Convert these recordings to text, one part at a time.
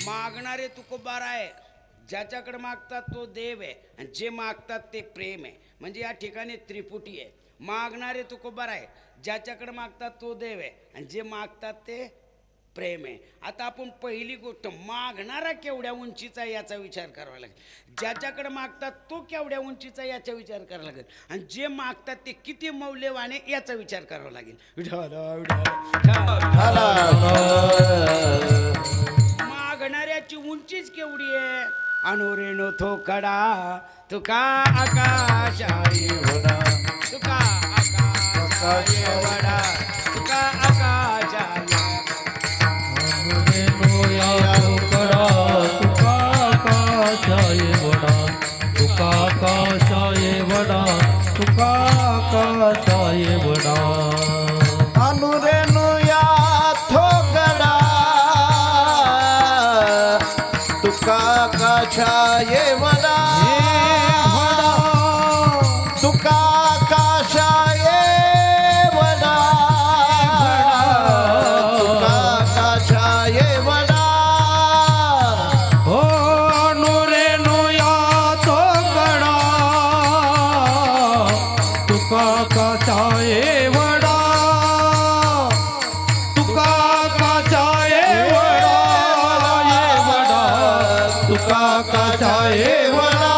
मागणारे तुकोबार आहे, ज्याच्याकडे मागतात तो देव आहे आणि जे मागतात ते प्रेम आहे. म्हणजे या ठिकाणी त्रिपुटी आहे. मागणारे तुकोबार आहे, ज्याच्याकडे मागतात तो देव आहे आणि जे मागतात ते प्रेम आहे. आता आपण पहिली गोष्ट, मागणारा केवढ्या उंचीचा याचा विचार करावा लागेल. ज्याच्याकडे मागतात तो केवढ्या उंचीचा याचा विचार करावा लागेल आणि जे मागतात ते किती मौल्यवान आहे याचा विचार करावा लागेल. मागणाऱ्याची उंचीच केवढी आहे. अनुरेणो थोकडा तुका आकाशाई वडा, तुका आकाशाई वडा, तुका आकाशाई तुका आकाशाय वडा, तुका आकाशाय वडा. अनुरेणु या थोकडा तुका आकाशाय वडा, तुका आकाशाय वडा, तुका आकाशाय वडा. तुका आकाशाय वडा, तुका आकाशाय वडा, तुका आकाशाय वडा,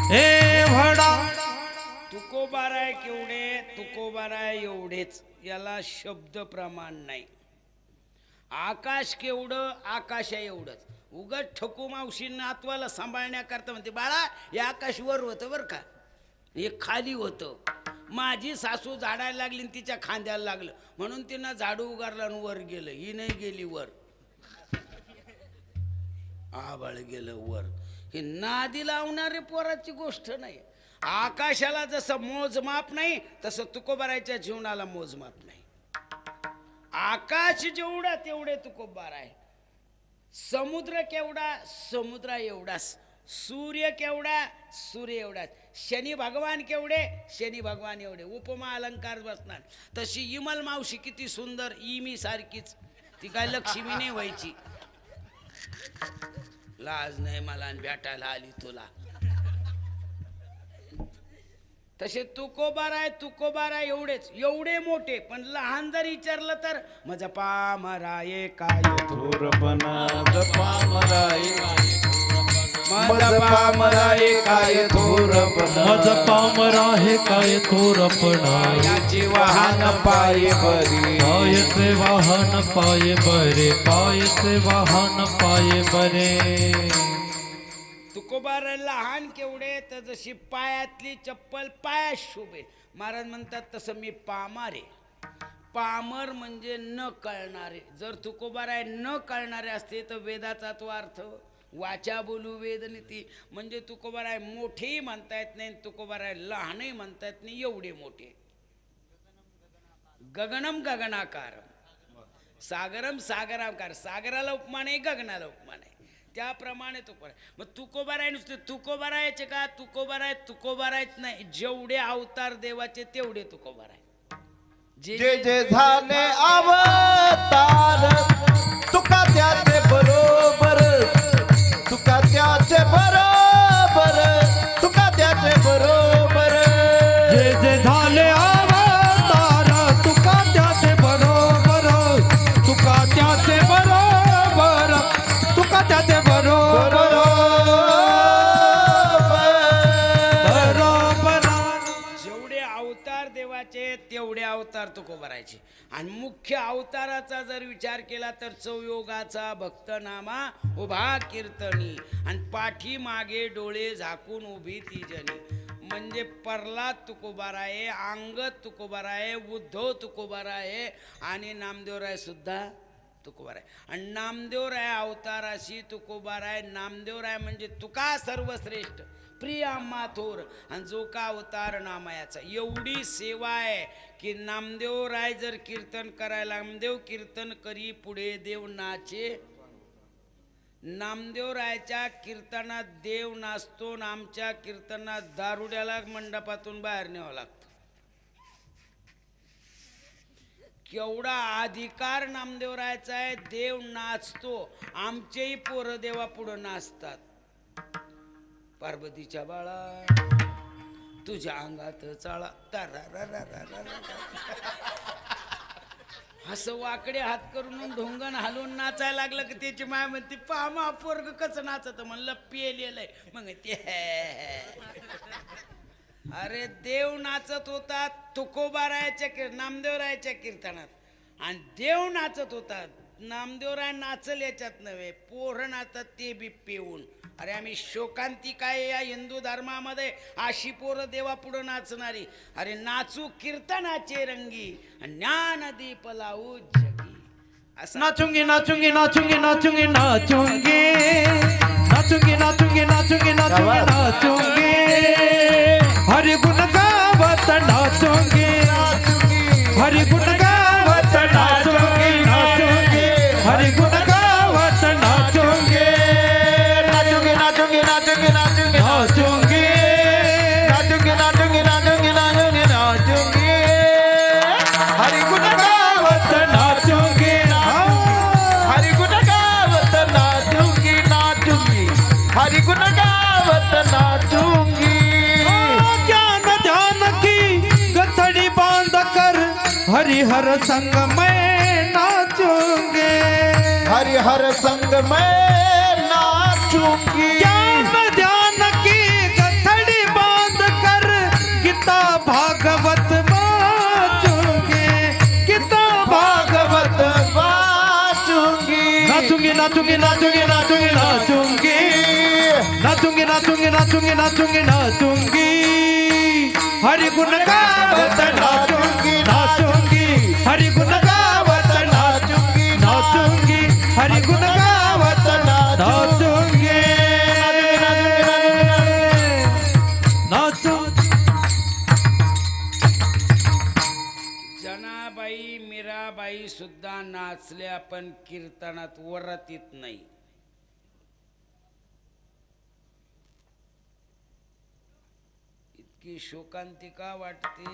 हे वडा. तुकोबार आहे केवढे, तुकोबार आहे एवढेच, याला शब्द प्रमाण नाही. आकाश केवढं, आकाश आहे एवढंच. उगत ठकू मावशी नातवाला सांभाळण्याकरता म्हणते, बाळा हे आकाश वर होतं बरं का, हे खाली होतं. माझी सासू झाडायला लागली आणि तिच्या खांद्याला लागलं म्हणून तिनं झाडू उगारला आणि वर गेलं. ही नाही गेली वर, आबाळ गेलं वर. ही नादी लावणारे पोराची गोष्ट नाही. आकाशाला जसं मोजमाप नाही तसं तुकोबाराच्या जीवनाला मोजमाप नाही. आकाश जेवढा तेवढे तुकोबार आहे. समुद्र केवढा, समुद्र एवढाच. सूर्य केवढा, सूर्य एवढाच. शनी भगवान केवढे, शनी भगवान एवढे. उपमा अलंकार बसणार. तशी इमल मावशी किती सुंदर, इमी सारखीच. ती काय लक्ष्मी नाही व्हायची. लाज नाही मला भेटायला आली तुला. तसे तुकोबार आहे, तुकोबार आहे एवढेच, एवढे मोठे. पण लहान जर विचारलं तर मज पामराये काय थोरपणा पामराये, मज पामराये काय थोरपणा, मज पामरा हे काय थोरपणा. याचे वाहन पाये बरी, पायचे वाहन पाये बरे, पायचे वाहन पाये बरे. तुकोबार लहान केवढे तर जशी पायातली चप्पल पायात शोभे. महाराज म्हणतात तसं मी पामार आहे. पामर म्हणजे न कळणारे. जर तुकोबार आहे न कळणारे असते तर वेदाचा तो अर्थ वाचा बोलू वेद नीती. म्हणजे तुकोबार आहे मोठेही म्हणता येत नाही, तुकोबार आहे लहानही म्हणता येत नाही, एवढे मोठे. गगनम गगनाकार, सागरम सागराकार. सागराला उपमान आहे, गगनाला उपमान आहे. त्याप्रमाणे तुकोबार. मग तुकोबार आहे नुसते तुकोबार यायचे का, तुकोबार आहे तुकोबार आहेत नाही. जेवढे अवतार देवाचे तेवढे तुकोबार आहे. जे जे झाले अवतार तुका त्याचे बरोबर, तुका त्याचे बरोबर, तुका त्याचे बरोबर. जे जे झाले अवतार तुका त्याचे बरोबर, तुका त्याचे बरोबर, तुका त्याचे बरोबर. जेवढे अवतार देवाचे तेवढे अवतार तुकोबारायचे. आणि मुख्य अवताराचा जर विचार केला तर चौयोगाचा भक्तनामा उभा कीर्तनी आणि पाठी मागे डोळे झाकून उभी ती जनी. म्हणजे प्रल्हाद तुकोबार आहे, अंगद तुकोबार आहे, उद्धव तुकोबार आहे आणि नामदेवराय सुद्धा तुकोबार आहे. आणि नामदेवराय अवताराशी तुकोबार आहे. नामदेवराय म्हणजे तुका सर्वश्रेष्ठ, प्रिय आम्हा थोर आणि जो का अवतार नामायाचा. एवढी सेवा आहे की नामदेवराय जर कीर्तन करायला, नामदेव कीर्तन करी पुढे देव नाचे. नामदेवरायच्या कीर्तनात देव नाचतो, आमच्या कीर्तनात दारुड्याला मंडपातून बाहेर न्यावं लागतं. केवढा अधिकार नामदेवरायाचा आहे. देव नाचतो, आमचेही पोरं देवा पुढं नाचतात. पार्वतीच्या बाळा तुझ्या अंगात चाळा असं वाकडे हात करून ढोंगण हलवून नाचायला लागलं की त्याची माय म्हणते पामा पोरग कसं नाचत. म्हणलं पेलेलंय. मग ते अरे देव नाचत होता तुकोबारायाच्या नामदेवरायाच्या कीर्तनात, आणि देव नाचत होता. नामदेवराय नाचल याच्यात नव्हे, पोरं नाचतात ते बी पेऊन. अरे आम्ही शोकांतिका आहे या हिंदू धर्मामध्ये, अशी पोरं देवा पुढं नाचणारी. अरे नाचू कीर्तनाचे रंगी, ज्ञान दीप लावू जगी. असं नाचूंगी नाचूंगी नाचूंगी नाचूंगी नाचूंगी नाचूंगी नाचूंगी नाचूंगी नाचूंगी नाचूंगी हरि गुण गावत नाचूंगी हरि गुण गावत नाचूंगी नाचूंगी हरि गुण गावत नाचूंगी नाचूंगी नाचूंगी नाचूंगी नाचूंगी नाचूंगी नाचूंगी नाचूंगी नाचूंगी नाचूंगी नाचूंगी हरि गुण गावत नाचूंगी हरि गुण गावत नाचूंगी नाचूंगी हरि गुण गावत नाचूंगी. ज्ञान ध्यान की गथड़ी बांध कर हरिहर संग मैं नाचूंगे हरिहर संग मैं नाचूंगी. ज्ञान ध्यान की गथड़ी बांध कर गीता भागवत नाचूंगे गीता भागवत वाचूंगी. नाचूंगी नाचूंगी नाचूंगी नाचूंगी नाचूंगी नाचूंगी नाचूंगी नाचूंगी नाचूंगी नाचूंगी हरि गुण गावत नाचूंगी नाचूंगी हरि गुण गावत नाचूंगी नाचूंगी हरि गुण गावत नाचूंगी नाचूंगी. जनाबाई मीराबाई सुद्धा नाचल्या, पण कीर्तनात वरतीत नाही. इतकी शोकांतिका वाटते.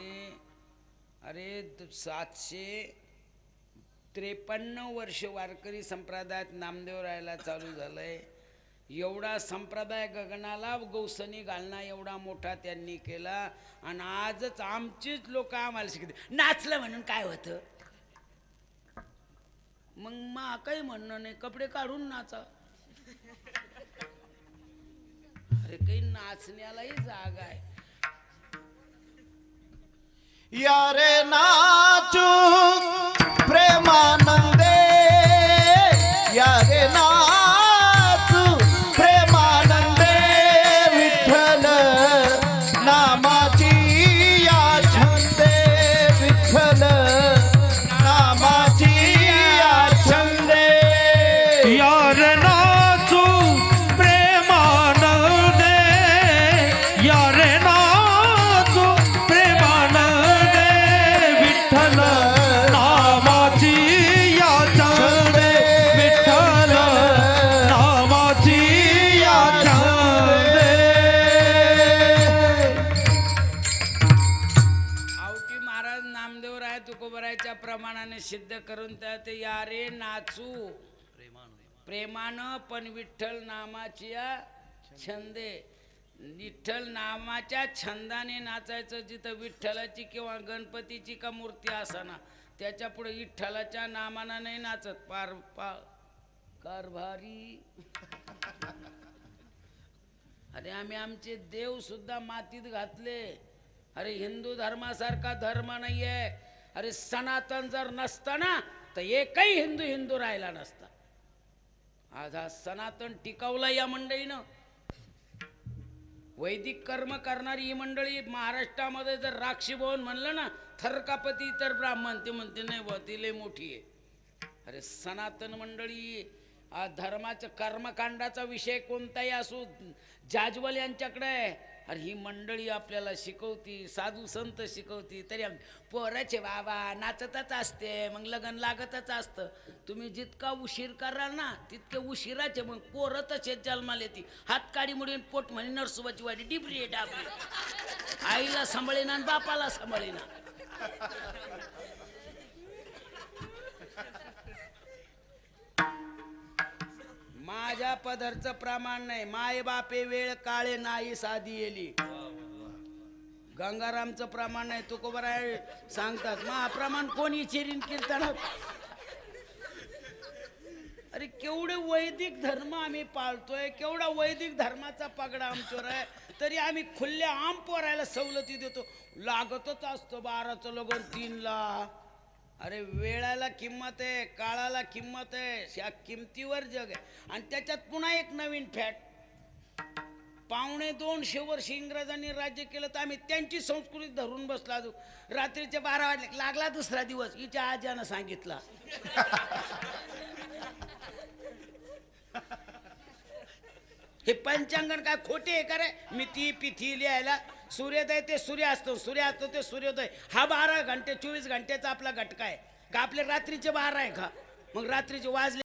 अरे 753 वर्ष वारकरी संप्रदायात नामदेव राहायला चालू झालंय. एवढा संप्रदाय गगनाला गौसनी घालणा एवढा मोठा त्यांनी केला, आणि आजच आमचीच लोक आम्हाला शिकते. नाचलं म्हणून काय होतं? मग मा काही म्हणणं नाही, कपडे काढून नाचा. अरे काही नाचण्यालाही जागा आहे. या रे नाचू प्रेमानंदे या रे नाचू प्रेमानंदे विठ्ठल नामाची या छंदे विठ्ठल नामाची या छंदे. यार नाचू प्रेमानंदे यार नाचू प्रेमानंदे विठ्ठल नामाची या छंदे विठ्ठल नामाची या छंदे. आवटी महाराज नामदेवराय तुकोबरायच्या प्रमाणाने सिद्ध करून त्यात यारे नाचू प्रेमानं, पण विठ्ठल नामाची या छंदे. विठ्ठल नामाच्या छंदाने नाचायचं. जिथं विठ्ठलाची किंवा गणपतीची का मूर्ती असाना त्याच्या पुढे विठ्ठलाच्या नामानं नाही नाचत. कारभारी. अरे आम्ही आमचे देव सुद्धा मातीत घातले. अरे हिंदू धर्मासारखा धर्म नाहीये. अरे सनातन जर नसता ना तर एकही हिंदू राहिला नसता. आज हा सनातन टिकवला या मंडळीनं. वैदिक कर्म करणारी ही मंडळी महाराष्ट्रामध्ये जर राक्षी भवन म्हणलं ना, थरकापती तर ब्राह्मण, ते म्हणते नाही बुवा ती लय मोठी आहे. अरे सनातन मंडळी, आज धर्माच्या कर्मकांडाचा विषय कोणताही असो जाजवल यांच्याकडे आहे. अरे ही मंडळी आपल्याला शिकवती, साधू संत शिकवती, तरी पोराचे बाबा नाचतच असते, मग लग्न लागतच असतं. तुम्ही जितका उशीर कराल ना तितके उशिराचे मग पोरं तसेच जन्माला येते. हातकाडी मुडीन पोट म्हणे नरसोबाची वाडी डिबरी डाबरी. आईला सांभाळेना आणि बापाला सांभाळेना. माझ्या पदरचं प्रमाण नाही. माय बापे वेळ काळे नाही साधी येली. गंगारामचं प्रमाण नाही. तुकोबा आहे सांगतात मा प्रमाण कोणी चिरीन कीर्तनात. अरे केवढे वैदिक धर्म आम्ही पाळतोय, केवढा वैदिक धर्माचा पगडा आमच्यावर आहे, तरी आम्ही खुल्ल्या आम पोरायला सवलती देतो. लागतच असतो 12चं लगन 3ला. अरे वेळाला किंमत आहे, काळाला किंमत आहे, या किमतीवर जग आहे. आणि त्याच्यात पुन्हा एक नवीन फॅट. 250 वर्ष इंग्रजांनी राज्य केलं तर आम्ही त्यांची संस्कृती धरून बसला. रात्रीचे 12 वाजले लागला दुसरा दिवस, हिच्या आज्यानं सांगितला. हे पंचांगण काय खोटे आहे का रे? मिती पिथी लिहायला. सूर्योदय ते सूर्यास्त, सूर्यास्त ते सूर्योदय, हा 12 घंटे 24 घंटेचा आपला घटका आहे का? आपले रात्रीचे 12 आहे का? मग रात्रीचे वाजले